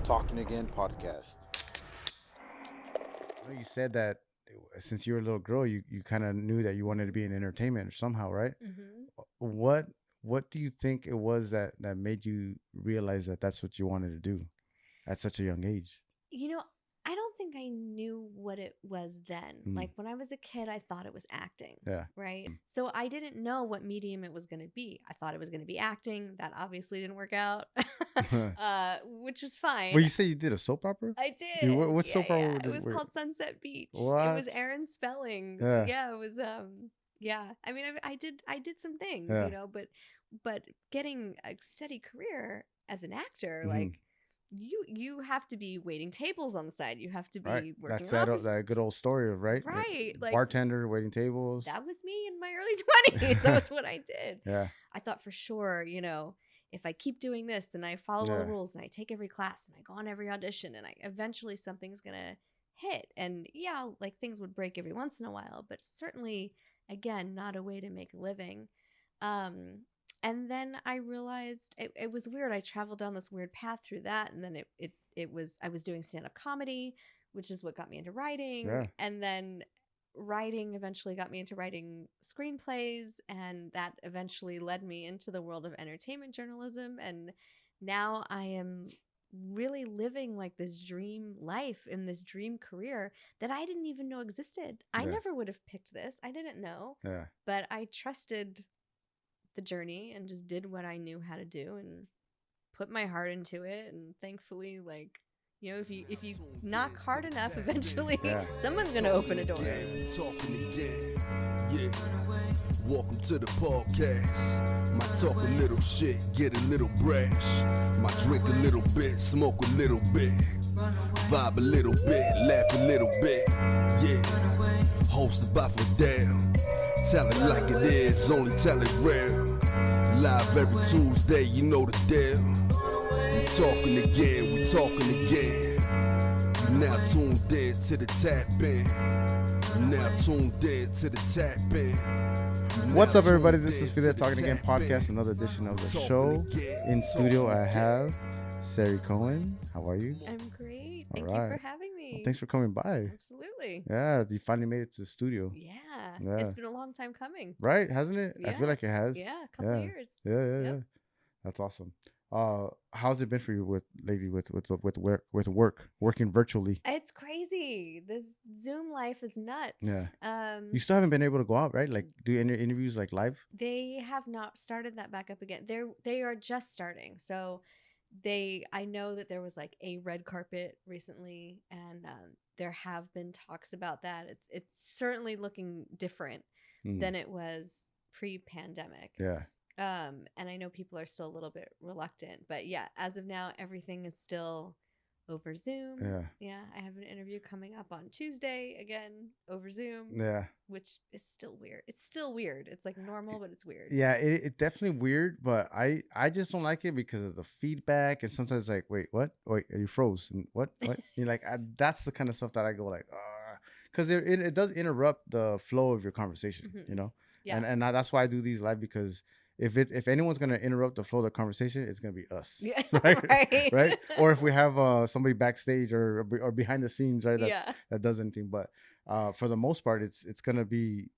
Talking Again podcast. You said that since you were a little girl, you kind of knew that you wanted to be in entertainment somehow, right? Mm-hmm. What do you think it was that made you realize that that's what you wanted to do at such a young age? You know, I don't think I knew what it was then. Like when I was a kid, I thought it was acting. Yeah. Right. So I didn't know what medium it was going to be. I thought it was going to be acting. That obviously didn't work out, which was fine. Well, you say you did a soap opera? I did. What soap opera? Yeah. It was called Sunset Beach. What? It was Aaron Spelling's. Yeah. It was yeah. I mean, I did some things, Yeah. you know, but getting a steady career as an actor, Mhm. like you have to be waiting tables on the side. You have to be Right. working. That's that good old story of right. Like bartender waiting tables. that was me in my early 20s. That was what I did. Yeah. I thought for sure, you know, if I keep doing this and I follow all the rules and I take every class and I go on every audition and I eventually something's gonna hit. And yeah, like things would break every once in a while, but certainly again not a way to make a living. And then I realized it was weird. I traveled down this weird path through that, and then it was I was doing stand-up comedy, which is what got me into writing. Yeah. And then writing eventually got me into writing screenplays, and that eventually led me into the world of entertainment journalism. And now I am really living like this dream life in this dream career that I didn't even know existed. I never would have picked this. I didn't know. Yeah. But I trusted the journey and just did what I knew how to do and put my heart into it. And thankfully, like, you know, if you knock hard enough, eventually someone's gonna open a door. Talking again, yeah. Welcome to the podcast. Might talk a little shit, get a little brash. Might drink a little bit, smoke a little bit, vibe a little bit, laugh a little bit, yeah. Hosted by Fidel. Tell it like it is, only tell it real. Live every Tuesday, you know the deal. We talking again. You now tuned in to the tap in. What's up, everybody? This is Fidel Talking Again podcast, another edition of the show. In studio, I have Sari Cohen. How are you? I'm great. Thank All you right. for having me. Well, thanks for coming by. Absolutely. Yeah, you finally made it to the studio. Yeah. It's been a long time coming. Right, hasn't it? I Yeah. feel like it has. Yeah, a couple years. Yeah. Yep. That's awesome. How's it been for you with work, working virtually? It's crazy. This Zoom life is nuts. Yeah. You still haven't been able to go out, right? Like do interviews like live? They have not started that back up again. They are just starting. So I know that there was like a red carpet recently, and there have been talks about that. It's certainly looking different than it was pre-pandemic. Yeah. And I know people are still a little bit reluctant, but yeah, as of now, everything is still over Zoom. Yeah. I have an interview coming up on Tuesday again over Zoom. Yeah. Which is still weird. It's still weird. It's like normal, but it's weird. Yeah, it's definitely weird, but I just don't like it because of the feedback, and sometimes like, wait, what? Wait, you froze? And what? You're like, that's the kind of stuff that I go like, because it does interrupt the flow of your conversation, you know. Yeah. And that's why I do these live, because if anyone's gonna interrupt the flow of the conversation, it's gonna be us, Yeah, right? Right? Or if we have somebody backstage or behind the scenes, right? That does anything. But for the most part, it's gonna be,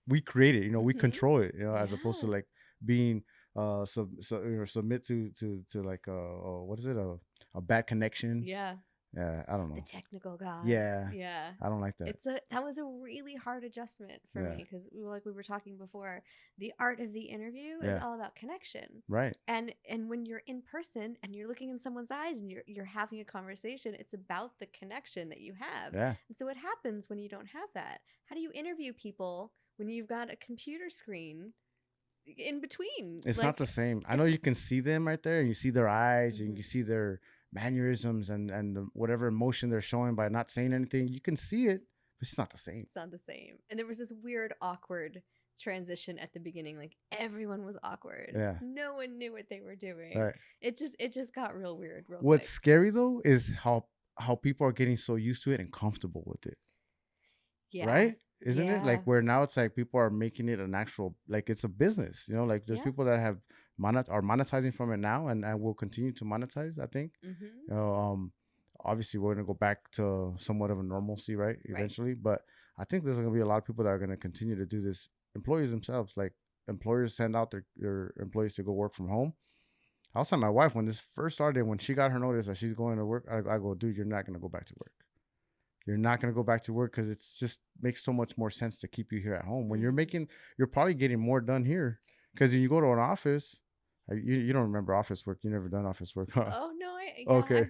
we create it, you know, we control it, you know, as opposed to like being submit to like what is it, a bad connection. Yeah. I don't know. The technical guys. Yeah. Yeah. I don't like that. That was a really hard adjustment for me, because we were talking before, the art of the interview is all about connection. Right. And when you're in person and you're looking in someone's eyes and you're having a conversation, it's about the connection that you have. Yeah. And so what happens when you don't have that? How do you interview people when you've got a computer screen in between? It's not the same. I know you can see them right there, and you see their eyes, and you see their mannerisms and whatever emotion they're showing by not saying anything. You can see it, but it's not the same. It's not the same. And there was this weird, awkward transition at the beginning. Like everyone was awkward. Yeah. No one knew what they were doing. Right. It just got real weird. What's scary though is how people are getting so used to it and comfortable with it. Yeah. Right? Isn't it? Like where now it's like people are making it an actual, like it's a business, you know, like there's people that have are monetizing from it now, and we'll continue to monetize, I think. Obviously we're going to go back to somewhat of a normalcy, right, eventually. But I think there's going to be a lot of people that are going to continue to do this. Employees themselves, like employers send out their employees to go work from home. I was telling my wife when this first started, when she got her notice that she's going to work, I go, dude, you're not going to go back to work. You're not going to go back to work because it's just makes so much more sense to keep you here at home. When you're probably getting more done here, because when you go to an office, you don't remember office work. You never done office work, huh? Oh no, okay.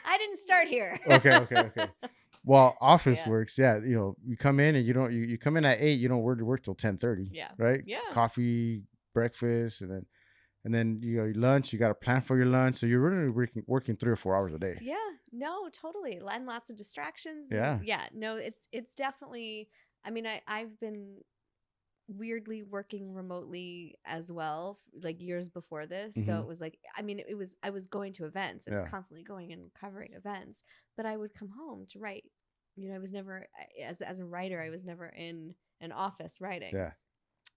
I didn't start here. Okay. Well, office works, you come in and you come in at 8, you don't work till 10:30. Yeah. Right? Yeah. Coffee, breakfast, and then your lunch, you got to plan for your lunch. So you're really working 3 or 4 hours a day. Yeah, no, totally. And lots of distractions. Yeah. Yeah, no, it's definitely, I mean, I've been weirdly working remotely as well, like years before this. So it was like, I mean, I was going to events. I was constantly going and covering events, but I would come home to write. I was never, as a writer, I was never in an office writing. Yeah.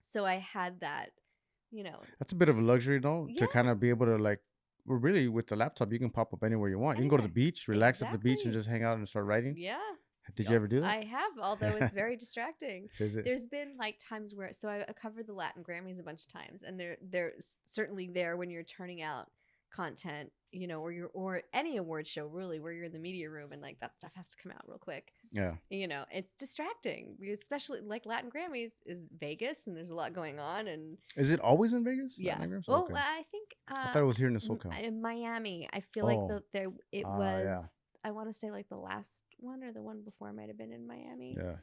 So I had that, That's a bit of a luxury, though, to kind of be able to, like, well, really, with the laptop, you can pop up anywhere you want. You can go to the beach, relax at the beach, and just hang out and start writing. Yeah. Did you ever do that? I have, although it's very distracting. Is it? There's been like times where, so I covered the Latin Grammys a bunch of times, and they're certainly there when you're turning out content, or any award show really, where you're in the media room and like that stuff has to come out real quick. Yeah. It's distracting, especially like Latin Grammys is Vegas, and there's a lot going on. And is it always in Vegas? Yeah. Oh, okay. I think I thought it was here in the SoCal. In Miami. I feel like it was. Yeah. I want to say like the last one or the one before might have been in Miami. Yeah.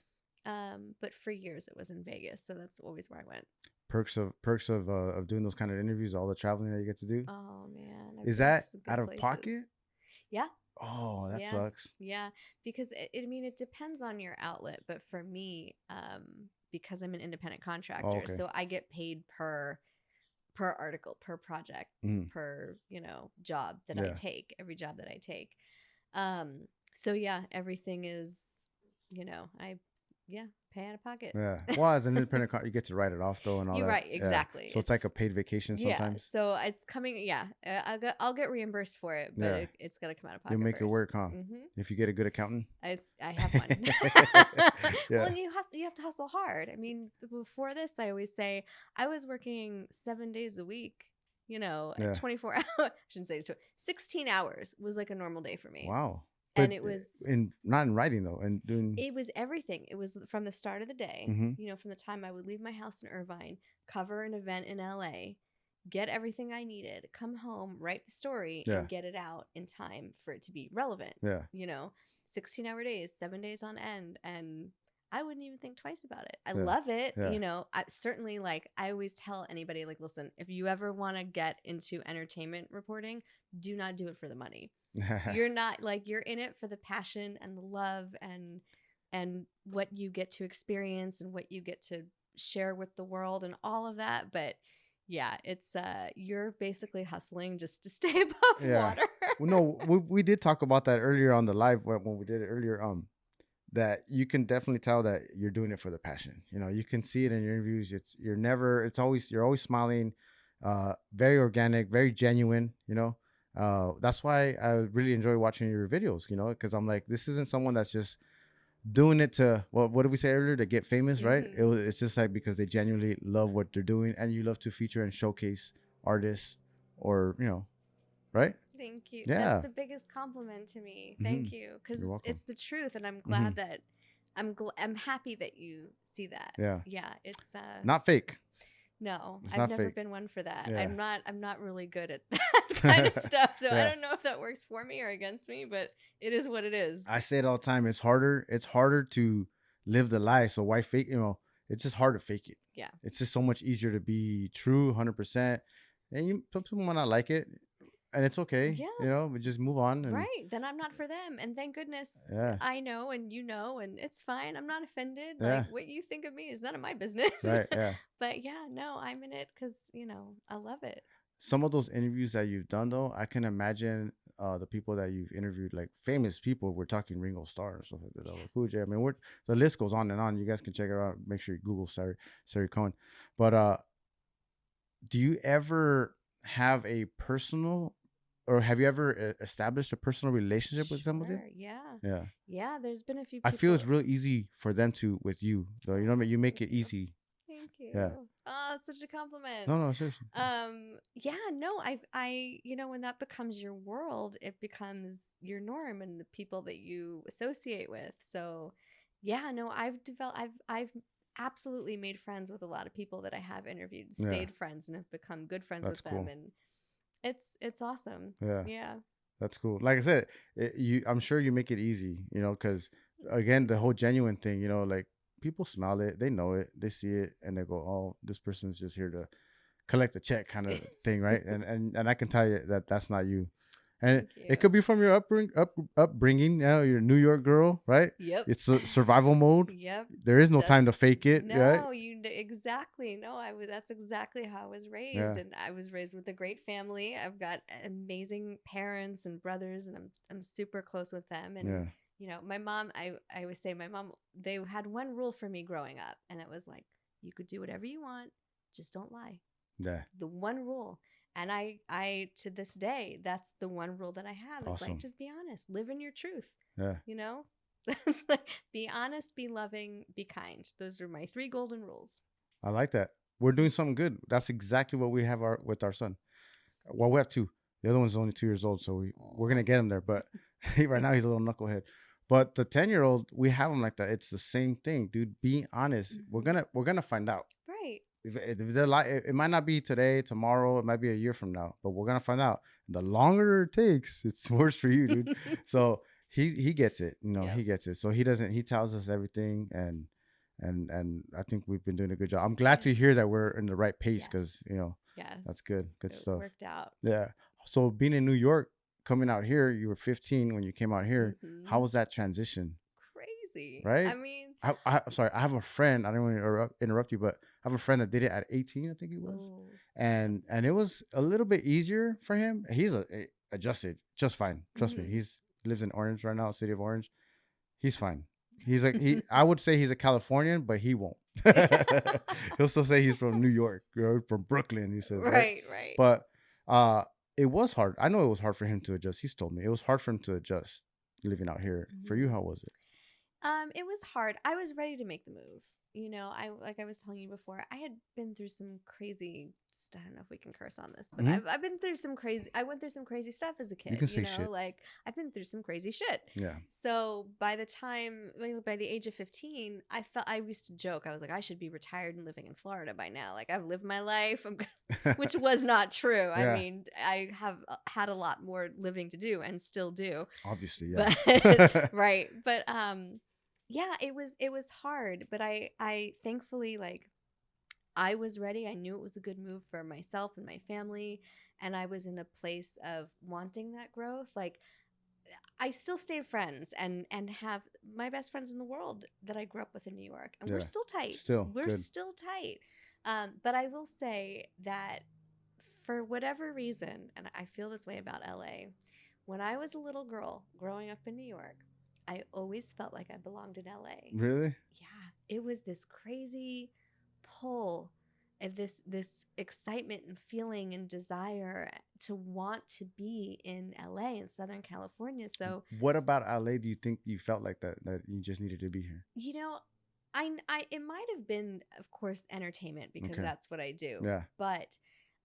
But for years it was in Vegas, so that's always where I went. Perks of doing those kind of interviews, all the traveling that you get to do. Oh man, is that out of pocket? Yeah. Oh, that sucks. Yeah, because it depends on your outlet, but for me, because I'm an independent contractor, so I get paid per article, per project, per job that I take, every job that I take. So yeah, everything is, I pay out of pocket. Yeah. Well, as an independent, you get to write it off though, and all You're that. right, exactly. So it's like a paid vacation sometimes. Yeah. So it's coming. Yeah, I'll get reimbursed for it, but it's gonna come out of pocket. You'll make first. It work, huh? If you get a good accountant. I have one. Well, and you have to hustle hard. I mean, before this, I always say I was working 7 days a week. 24 hours. I shouldn't say so. 16 hours was like a normal day for me. Wow. And it was not in writing though, and doing. It was everything. It was from the start of the day. From the time I would leave my house in Irvine, cover an event in LA, get everything I needed, come home, write the story, and get it out in time for it to be relevant. Yeah. 16-hour days, 7 days on end, and I wouldn't even think twice about it. I love it. Yeah. I certainly I always tell anybody, like, listen, if you ever want to get into entertainment reporting, do not do it for the money. You're not you're in it for the passion and the love and what you get to experience and what you get to share with the world and all of that. But yeah, it's you're basically hustling just to stay above water. Well, no, we did talk about that earlier on the live when we did it earlier. That you can definitely tell that you're doing it for the passion. You can see it in your interviews. You're always smiling, very organic, very genuine. That's why I really enjoy watching your videos. Because I'm like, this isn't someone that's just doing it to what did we say earlier, to get famous, right? It's just like because they genuinely love what they're doing, and you love to feature and showcase artists, or right? Thank you. Yeah. That's the biggest compliment to me. Thank you. Because it's the truth, and I'm glad that I'm happy that you see that. Yeah. Yeah. It's not fake. No, it's I've never fake. been one for that. Yeah. I'm not really good at that kind of stuff. So I don't know if that works for me or against me, but it is what it is. I say it all the time. It's harder to live the lie. So why fake? It's just hard to fake it. Yeah. It's just so much easier to be true 100%. And some people might not like it. And it's okay. Yeah. We just move on. And, right. Then I'm not for them. And thank goodness I know and and it's fine. I'm not offended. Yeah. Like what you think of me is none of my business. Right. Yeah. But yeah, no, I'm in it because, I love it. Some of those interviews that you've done, though, I can imagine the people that you've interviewed, like famous people. We're talking Ringo Starr and stuff like that. Cool J. I mean, the list goes on and on. You guys can check it out. Make sure you Google Sari Cohen. But do you ever have a personal, or have you ever established a personal relationship with somebody? Sure, yeah. Yeah. Yeah, there's been a few I feel people. it's real easy for them to with you, though. You know what I mean? You make it Thank you. easy. Thank you. Yeah. Oh, it's such a compliment. No, seriously. Yeah, no, you know, when that becomes your world, it becomes your norm and the people that you associate with. So, yeah, no, I've absolutely made friends with a lot of people that I have interviewed, Yeah. stayed friends, and have become good friends That's with them, cool. and it's awesome. Yeah. Yeah. That's cool. Like I said, I'm sure you make it easy, you know, because again, the whole genuine thing, you know, like people smell it, they know it, they see it, and they go, "Oh, this person's just here to collect a check," kind of thing, right? And I can tell you that that's not you. And Thank you. it could be from your upbringing. You know, you're a New York girl, right? Yep. It's survival mode. Yep. There is no time to fake it, right? No, exactly. No, that's exactly how I was raised, Yeah. and I was raised with a great family. I've got amazing parents and brothers, and I'm super close with them. And Yeah. you know, my mom, I always say my mom, they had one rule for me growing up, and it was like, you could do whatever you want, just don't lie. Yeah. The one rule. And I to this day, that's the one rule that I have. It's Awesome. like, just be honest, live in your truth. Yeah. You know, that's like, be honest, be loving, be kind. Those are my 3 golden rules. I like that. We're doing something good. That's exactly what we have with our son. Well, we have 2. The other one's only 2 years old, so we're gonna get him there. But right now he's a little knucklehead. But the 10-year-old, we have him like that. It's the same thing, dude. Be honest. Mm-hmm. We're gonna find out. Right. If they're like, it might not be today, tomorrow, it might be a year from now, but we're gonna find out. The longer it takes, it's worse for you, dude. So he gets it, you know. Yep. He gets it. So he tells us everything, and I think we've been doing a good job. I'm glad to hear that we're in the right pace, because you know, that's good stuff. Worked out. Yeah. So being in New York, coming out here, you were 15 when you came out here. Mm-hmm. How was that transition? Crazy, right? I mean, I'm sorry. I have a friend. I don't want to interrupt you, but I have a friend that did it at 18. I think it was, and it was a little bit easier for him. He's adjusted just fine. Trust me. He lives in Orange right now, city of Orange. He's fine. He's like I would say he's a Californian, but he won't. He'll still say he's from New York or from Brooklyn. He says right. But it was hard. I know it was hard for him to adjust. He's told me it was hard for him to adjust living out here. For you, how was it? It was hard. I was ready to make the move. You know, like I was telling you before, I had been through some crazy. I don't know if we can curse on this, but I've been through some crazy. I went through some crazy stuff as a kid. You can say shit. Like I've been through some crazy shit. Yeah. So by the age of 15, I used to joke. I was like, I should be retired and living in Florida by now. Like I've lived my life, which was not true. Yeah. I mean, I have had a lot more living to do and still do. Obviously, yeah. But, right, but yeah, it was hard, but I thankfully, like, I was ready. I knew it was a good move for myself and my family, and I was in a place of wanting that growth. Like, I still stayed friends and have my best friends in the world that I grew up with in New York, and we're still tight. We're still tight. But I will say that for whatever reason, and I feel this way about LA, when I was a little girl growing up in New York, I always felt like I belonged in LA. Really? Yeah. It was this crazy pull of this excitement and feeling and desire to want to be in LA in Southern California. So what about LA do you think you felt like that you just needed to be here? You know, it might have been, of course, entertainment, because that's what I do. Yeah. But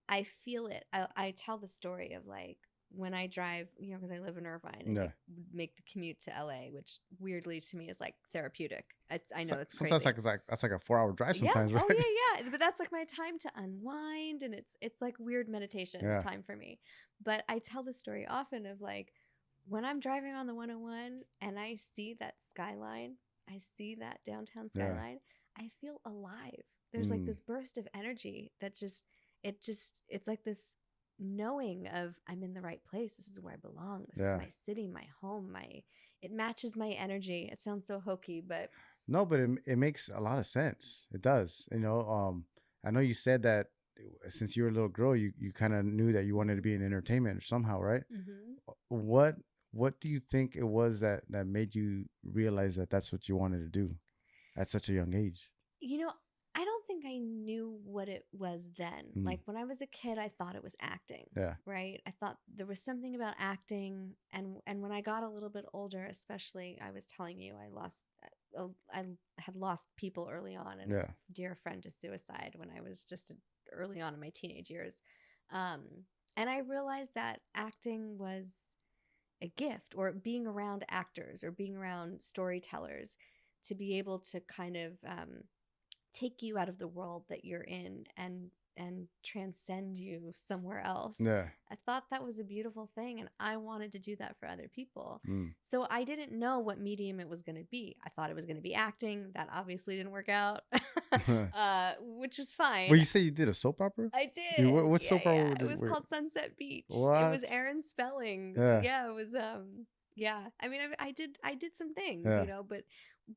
I feel it. I tell the story of, like, when I drive, you know, because I live in Irvine, and I make the commute to LA, which weirdly to me is like therapeutic. I know it's sometimes crazy. That's like a 4-hour drive sometimes, right? Oh yeah. But that's like my time to unwind, and it's like weird meditation time for me. But I tell the story often of, like, when I'm driving on the 101 and I see that skyline, I see that downtown skyline, I feel alive. There's like this burst of energy that it's like this knowing of, I'm in the right place. This is where I belong. This is my city, my home. It matches my energy. It sounds so hokey, but no, but it makes a lot of sense. It does. You know, I know you said that since you were a little girl, you kind of knew that you wanted to be in entertainment somehow, right? What do you think it was that made you realize that that's what you wanted to do at such a young age? You know, I don't think I knew what it was then. Like when I was a kid, I thought it was acting. Yeah. Right. I thought there was something about acting, and when I got a little bit older, especially, I was telling you, I had lost people early on, and a dear friend to suicide when I was just early on in my teenage years, and I realized that acting was a gift, or being around actors or being around storytellers, to be able to kind of take you out of the world that you're in and transcend you somewhere else. Yeah. I thought that was a beautiful thing, and I wanted to do that for other people. So I didn't know what medium it was going to be. I thought it was going to be acting. That obviously didn't work out, which was fine. Well, you say you did a soap opera? I did. What soap opera? It was called Sunset Beach. What? It was Aaron Spelling's. Yeah, it was yeah. I mean, I did some things, you know,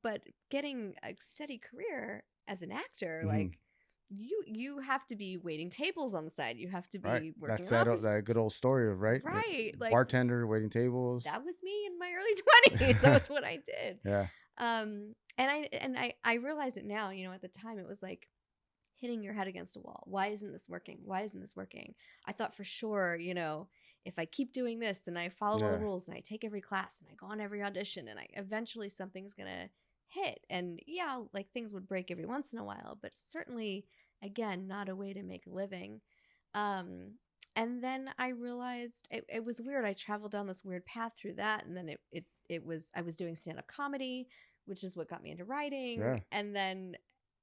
but getting a steady career as an actor, like you have to be waiting tables on the side. You have to be working. That's that good old story of right, like bartender, waiting tables. That was me in my early 20s. That was what I did. Yeah. And I realize it now. You know, at the time it was like hitting your head against a wall. Why isn't this working? Why isn't this working? I thought for sure, you know, if I keep doing this and I follow all the rules and I take every class and I go on every audition, and eventually something's gonna hit. And yeah, like things would break every once in a while, but certainly, again, not a way to make a living. And then I realized it was weird. I traveled down this weird path through that, and then I was doing stand-up comedy, which is what got me into writing. And then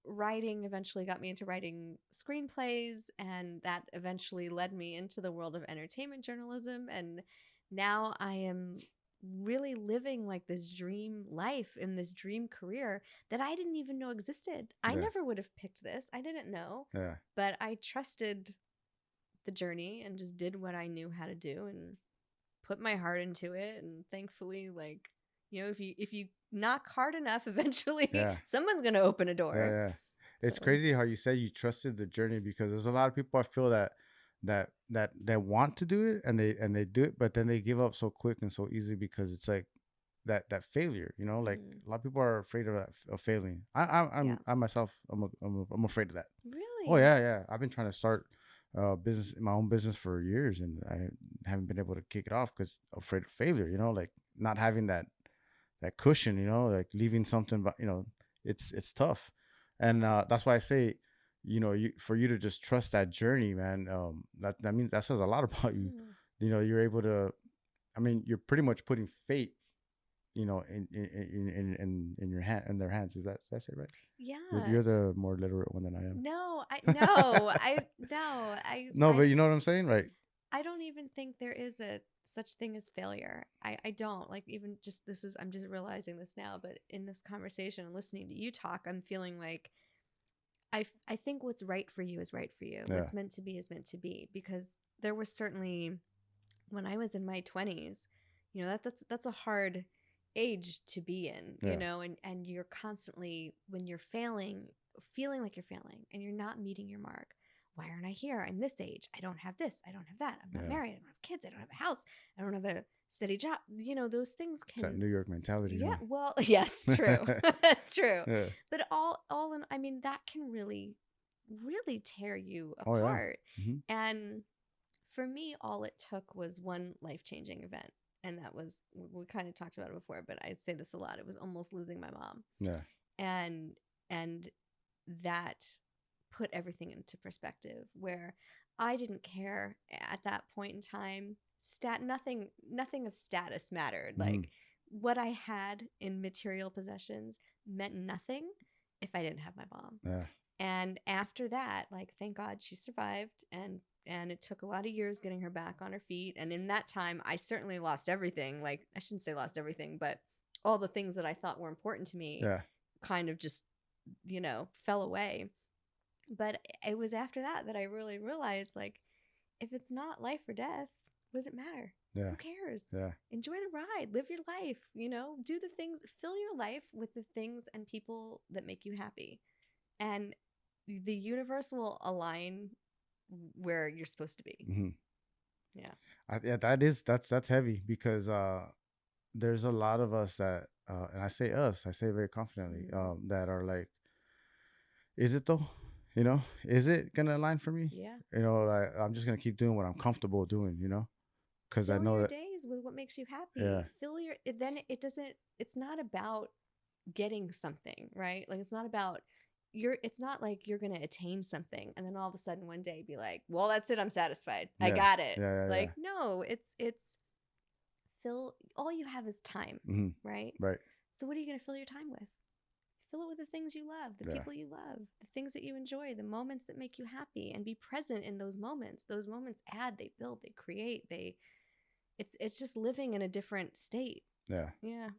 writing eventually got me into writing screenplays, and that eventually led me into the world of entertainment journalism. And now I am really living like this dream life in this dream career that I didn't even know existed. I never would have picked this. I didn't know. But I trusted the journey and just did what I knew how to do and put my heart into it. And thankfully, like, you know, if you knock hard enough, eventually someone's going to open a door. It's crazy how you say you trusted the journey, because there's a lot of people I feel that want to do it and they do it, but then they give up so quick and so easy because it's like that failure, you know, like a lot of people are afraid of failing. I myself, I'm afraid of that. Really? Oh yeah. I've been trying to start my own business for years, and I haven't been able to kick it off because I'm afraid of failure, you know, like not having that cushion, you know, like leaving something, but you know, it's tough. And that's why I say, you know, for you to just trust that journey, man, that means that says a lot about you. You know, you're able to, I mean, you're pretty much putting fate, you know, in your hand, in their hands. Did I say it right? Yeah. You're the more literate one than I am. No, but you know what I'm saying, right? I don't even think there is a such thing as failure. I don't, like, even just I'm just realizing this now, but in this conversation and listening to you talk, I'm feeling like I think what's right for you is right for you. What's meant to be is meant to be, because there was certainly, when I was in my 20s, you know, that's a hard age to be in, you know, and you're constantly, when you're failing, feeling like you're failing and you're not meeting your mark. Why aren't I here? I'm this age. I don't have this. I don't have that. I'm not married. I don't have kids. I don't have a house. I don't have a steady job. You know, those things can. It's that New York mentality. Yeah. Well, yes, true. That's true. Yeah. But all in, I mean, that can really, really tear you apart. And for me, all it took was one life-changing event. And that was, we kind of talked about it before, but I say this a lot. It was almost losing my mom. Yeah. And that put everything into perspective, where I didn't care at that point in time. Nothing of status mattered. Like, what I had in material possessions meant nothing if I didn't have my mom. Yeah. And after that, like, thank God she survived, and it took a lot of years getting her back on her feet. And in that time, I certainly lost everything. Like, I shouldn't say lost everything, but all the things that I thought were important to me kind of just, you know, fell away. But it was after that I really realized, like, if it's not life or death, what does it matter? Yeah. Who cares? Yeah. Enjoy the ride. Live your life. You know, do the things, fill your life with the things and people that make you happy. And the universe will align where you're supposed to be. Yeah. That's heavy, because there's a lot of us that, and I say us, I say very confidently, that are like, is it though? You know, is it gonna align for me? Yeah. You know, like, I'm just gonna keep doing what I'm comfortable doing. You know, because I Fill know your that. days with what makes you happy. Yeah. Fill your, then it doesn't, it's not about getting something, right? Like it's not about it's not like you're gonna attain something and then all of a sudden one day be like, well, that's it, I'm satisfied, I Yeah. got it. Yeah. Like, no, it's fill, all you have is time, right? Right. So what are you gonna fill your time with? Fill it with the things you love, the people you love, the things that you enjoy, the moments that make you happy, and be present in those moments. Those moments add, they build, they create, it's just living in a different state. Yeah. Yeah.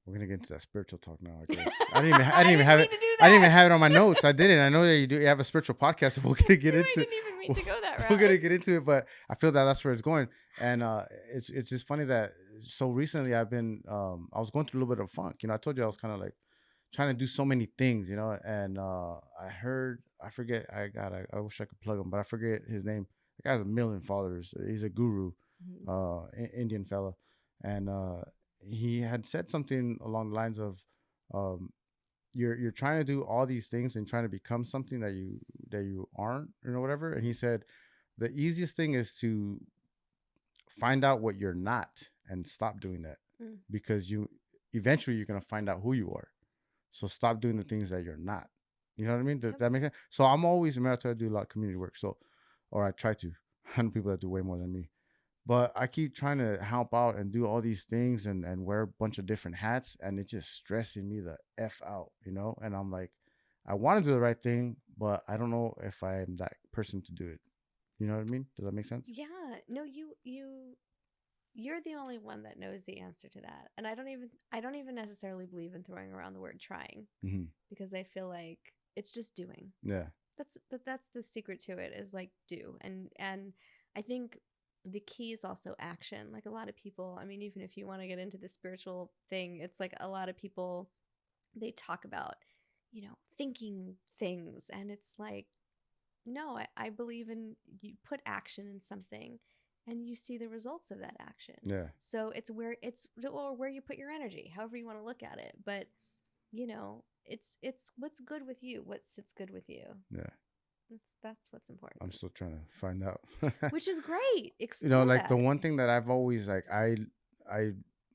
We're gonna get into that spiritual talk now. I guess I didn't even have it. I didn't even have it on my notes. I didn't. I know that you have a spiritual podcast. So we're gonna get into. I didn't even mean to go that route. We're gonna get into it, but I feel that that's where it's going. And it's just funny that so recently I've been I was going through a little bit of funk. You know, I told you I was kind of like trying to do so many things. You know, and I forget. I wish I could plug him, but I forget his name. The guy has 1 million followers. He's a guru, Indian fella, and he had said something along the lines of you're trying to do all these things and trying to become something that you aren't, you know, whatever. And he said the easiest thing is to find out what you're not and stop doing that, because eventually you're going to find out who you are. So stop doing the things that you're not. You know what I mean? Does that make sense? So I'm always, I do a lot of community work, or I try to. I know people that do way more than me. But I keep trying to help out and do all these things and wear a bunch of different hats, and it's just stressing me the F out, you know? And I'm like, I want to do the right thing, but I don't know if I'm that person to do it. You know what I mean? Does that make sense? Yeah. No, you're the only one that knows the answer to that. And I don't even necessarily believe in throwing around the word trying, because I feel like it's just doing. Yeah. That's the secret to it, is like do. And I think the key is also action. Like a lot of people, I mean, even if you want to get into the spiritual thing, it's like a lot of people, they talk about, you know, thinking things, and it's like, no, I believe in, you put action in something and you see the results of that action. Yeah. So it's where you put your energy, however you want to look at it. But, you know, it's what's good with you, what sits good with you. Yeah. That's what's important. I'm still trying to find out. Which is great. Explore, you know, like that. The one thing that I've always like,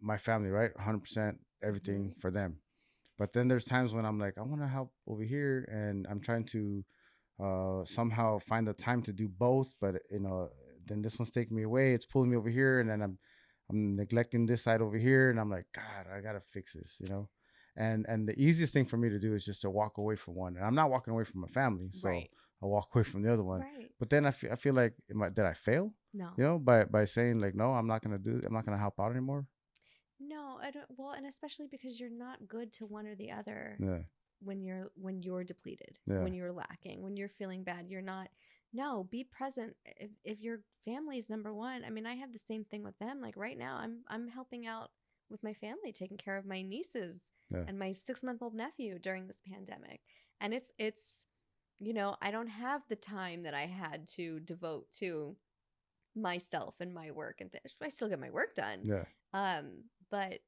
my family, right? 100% everything for them. But then there's times when I'm like, I want to help over here, and I'm trying to somehow find the time to do both. But, you know, then this one's taking me away. It's pulling me over here, and then I'm neglecting this side over here, and I'm like, God, I gotta fix this, you know. And the easiest thing for me to do is just to walk away from one, and I'm not walking away from my family, so I walk away from the other one. Right. But then I feel like, did I fail? No. You know, by saying like, no, I'm not gonna help out anymore. No, I don't. Well, and especially because you're not good to one or the other. Yeah. When you're depleted, yeah. when you're lacking, when you're feeling bad, you're not. No, be present. If your family is number one, I mean, I have the same thing with them. Like right now, I'm helping out with my family, taking care of my nieces and my 6-month-old nephew during this pandemic, and it's, you know, I don't have the time that I had to devote to myself and my work, and I still get my work done. Yeah. But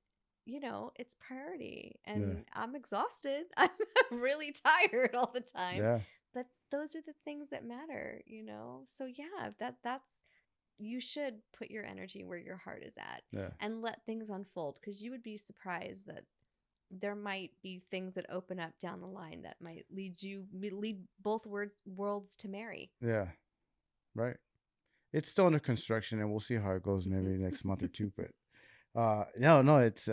you know, it's priority, and I'm exhausted. I'm really tired all the time. Yeah. But those are the things that matter, you know? So yeah, that's, you should put your energy where your heart is at and let things unfold, because you would be surprised that there might be things that open up down the line that might lead both worlds to marry. Yeah. Right. It's still under construction, and we'll see how it goes maybe next month or two, but no, it's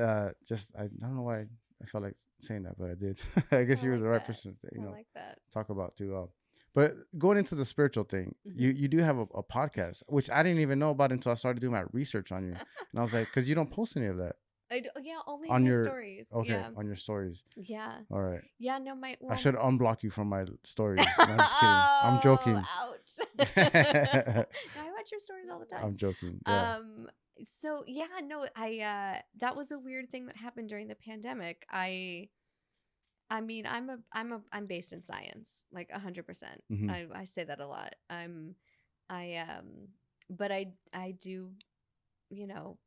just I don't know why I felt like saying that, but I did. I guess you were the right person to, like that. talk about too. But going into the spiritual thing, you do have a podcast, which I didn't even know about until I started doing my research on you, and I was like, because you don't post any of that. Only on your stories. Okay, on your stories. Yeah. All right. Yeah, no, I should unblock you from my stories. No, I'm just kidding. I'm joking. Ouch. No, I watch your stories all the time. I'm joking. Yeah. So yeah, no, I that was a weird thing that happened during the pandemic. I mean, I'm based in science, like 100%. I say that a lot. But I do, you know,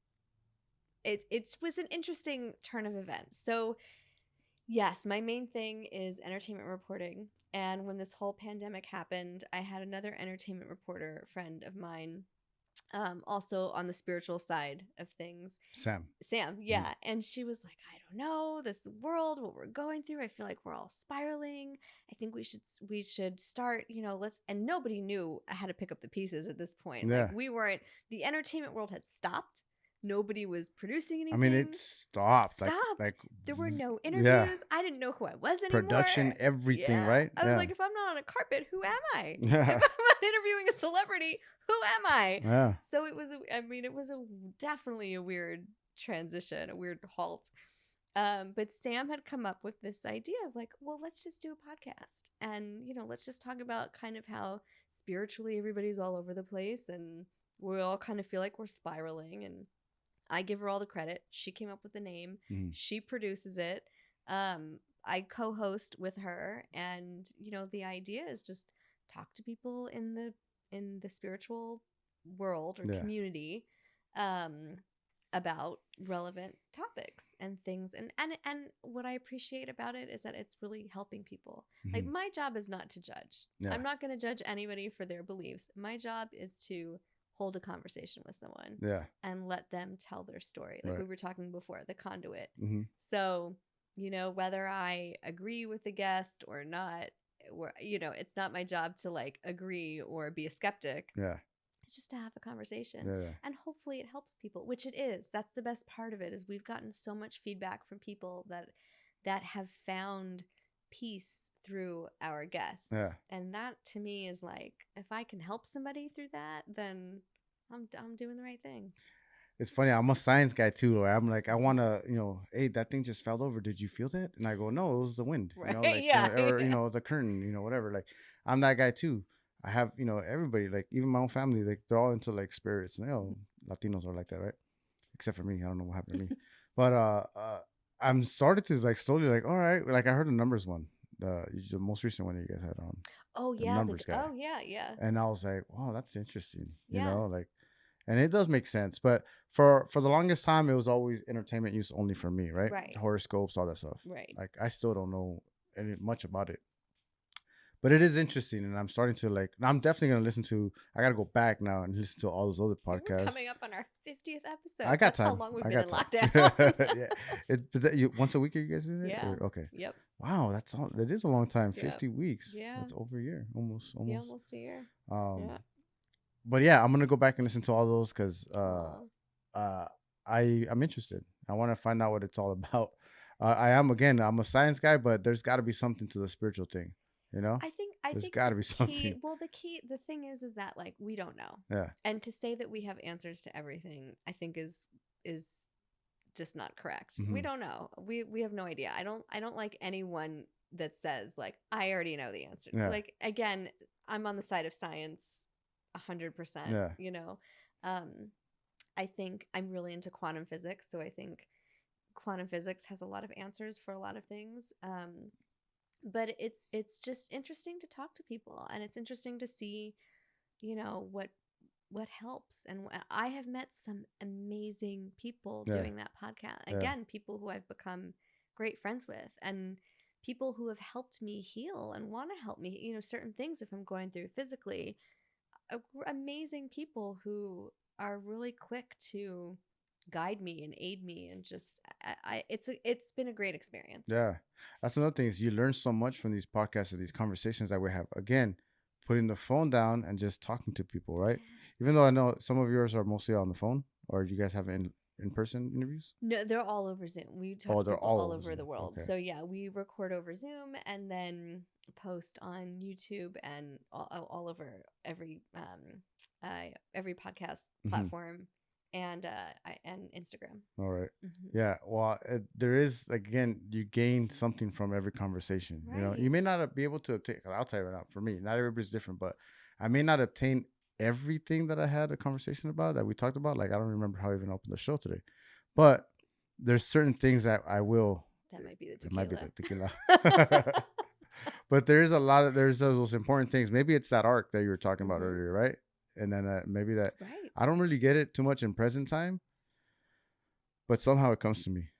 it was an interesting turn of events. So Yes, my main thing is entertainment reporting. And when this whole pandemic happened, I had another entertainment reporter friend of mine, also on the spiritual side of things. Sam, yeah. And she was like, I don't know, this world, what we're going through, I feel like we're all spiraling. I think we should start, let's, and nobody knew how to pick up the pieces at this point. Yeah. Like we weren't, the entertainment world had stopped. Nobody was producing anything. I mean, it stopped. Like there were no interviews. Yeah. I didn't know who I was anymore. Production, everything, right? I was like, if I'm not on a carpet, who am I? Yeah. If I'm not interviewing a celebrity, who am I? Yeah. So it was definitely a weird transition, a weird halt. But Sam had come up with this idea of like, well, let's just do a podcast, and let's just talk about kind of how spiritually everybody's all over the place, and we all kind of feel like we're spiraling. And I give her all the credit. She came up with the name. She produces it. I co-host with her, and the idea is just talk to people in the spiritual world or community about relevant topics and things. And what I appreciate about it is that it's really helping people. Like, my job is not to judge. I'm not going to judge anybody for their beliefs. My job is to hold a conversation with someone and let them tell their story. Like we were talking before, the conduit. So, whether I agree with the guest or not, it's not my job to like agree or be a skeptic. It's just to have a conversation. And hopefully it helps people, which it is. That's the best part of it, is we've gotten so much feedback from people that have found peace through our guests. And that to me is like, if I can help somebody through that, then I'm doing the right thing. It's funny, I'm a science guy too. I'm like, I want to, hey, that thing just fell over, did you feel that? And I go, no, it was the wind. Right. Or the curtain, whatever. Like, I'm that guy too. I have, everybody, like even my own family, like they're all into like spirits. And, Latinos are like that, right? Except for me. I don't know what happened to me. But I'm started to like slowly like, all right, like I heard the numbers one, the most recent one that you guys had on. Oh yeah, numbers guy. Oh yeah. And I was like, wow, that's interesting. Like, and it does make sense. But for the longest time, it was always entertainment use only for me, right? Right. Horoscopes, all that stuff. Right. Like I still don't know much about it. But it is interesting, and I'm starting to like. I'm definitely gonna listen to. I gotta go back now and listen to all those other podcasts. We're coming up on our 50th episode. I got That's time. How long we've been in lockdown? Yeah, once a week are you guys doing it? Yeah. Okay. Yep. Wow, that is a long time. 50 weeks. Yeah. That's over a year, almost. Yeah, almost a year. But yeah, I'm gonna go back and listen to all those because I'm interested. I want to find out what it's all about. I'm a science guy, but there's got to be something to the spiritual thing. I think there's got to be something. The thing is that like we don't know. Yeah. And to say that we have answers to everything, I think is just not correct. We don't know. We have no idea. I don't like anyone that says like I already know the answer. Yeah. Like again, I'm on the side of science 100%. Yeah. I think I'm really into quantum physics, so I think quantum physics has a lot of answers for a lot of things. But it's just interesting to talk to people, and it's interesting to see, what helps. And I have met some amazing people doing that podcast. Again, people who I've become great friends with, and people who have helped me heal and want to help me, certain things if I'm going through physically. Amazing people who are really quick to guide me and aid me, and just it's been a great experience. Yeah, that's another thing, is you learn so much from these podcasts and these conversations that we have. Again, putting the phone down and just talking to people, right? Yes. Even though I know some of yours are mostly on the phone, or you guys have in-person interviews? No, they're all over Zoom. We talk to people all over the world. Okay. So yeah, we record over Zoom and then post on YouTube and all over every podcast platform. And Instagram. All right. Yeah. Well, there is, like, again, you gain something from every conversation. Right. You may not be able to obtain. I'll tell you right now, for me, not everybody's different, but I may not obtain everything that I had a conversation about, that we talked about. Like, I don't remember how I even opened the show today, but there's certain things that I will. That might be the tequila. It might be the tequila. But there's those important things. Maybe it's that arc that you were talking about earlier, right? And then maybe that I don't really get it too much in present time, but somehow it comes to me.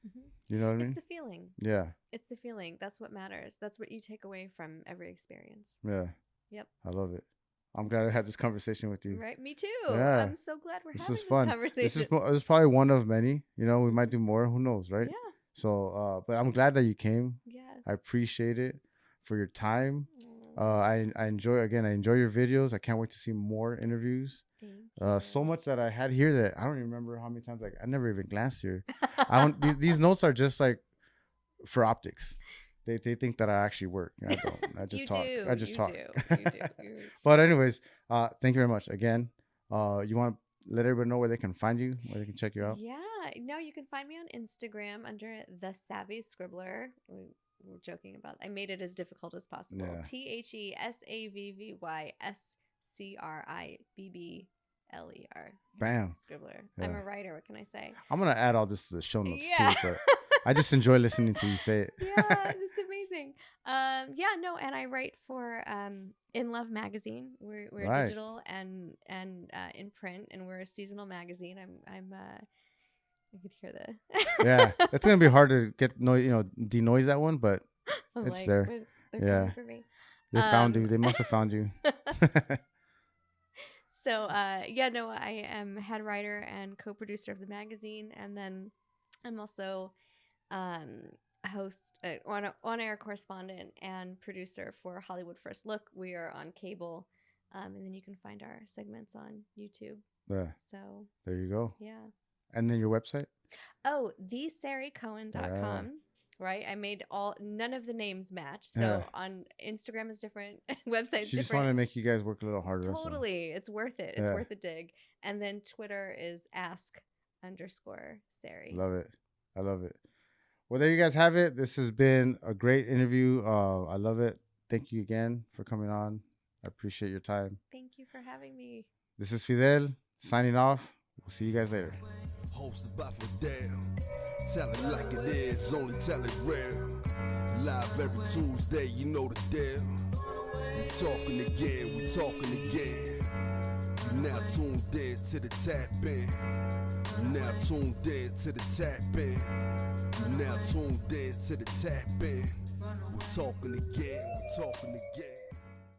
You know what I mean? It's the feeling. Yeah. It's the feeling. That's what matters. That's what you take away from every experience. Yeah. Yep. I love it. I'm glad I had this conversation with you. Right? Me too. Yeah. I'm so glad we're having This fun. conversation. This is probably one of many. You know, we might do more. Who knows, right? Yeah. So, but I'm glad that you came. Yes. I appreciate it for your time. I enjoy your videos. I can't wait to see more interviews. So much that I had here that I don't even remember how many times. Like I never even glanced here. These notes are just like for optics. They think that I actually work. I don't. I just talk. I just talk. You do. But anyways, thank you very much again. You want to let everybody know where they can find you, where they can check you out? Yeah. No, you can find me on Instagram under The Savvy Scribbler. We're joking about. I made it as difficult as possible. Yeah. TheSavvyScribbler. Bam. Scribbler. Yeah. I'm a writer. What can I say? I'm gonna add all this to the show notes Yeah. too, but I just enjoy listening to you say it. Yeah, it's amazing. And I write for INLOVE Magazine. We're Right. digital and in print, and we're a seasonal magazine. I could hear the Yeah, it's gonna be hard to get denoise that one, but I'm it's like, there. They're Yeah. coming for me. They found you. They must have found you. So I am head writer and co-producer of the magazine, and then I'm also host, on-air correspondent and producer for Hollywood First Look. We are on cable, and then you can find our segments on YouTube. Yeah. So There you go. yeah. And then your website? Oh, thesaricohen.com. Right, I made none of the names match. So Yeah. on Instagram is different, website's She just different. wanted to make you guys work a little harder. so. Totally, it's worth it. It's Yeah. worth a dig. And then Twitter is ask_Sari. Love it. I love it. Well, there you guys have it. This has been a great interview. I love it. Thank you again for coming on. I appreciate your time. Thank you for having me. This is Fidel signing off. We'll see you guys later. Hosted by Fidel. Tell it like it is, only tell it real. Live every Tuesday, you know the deal. We talking again. You now tuned in to the tap in. You now tuned in to the tap in. You now tuned in to the tap in. We're talking again.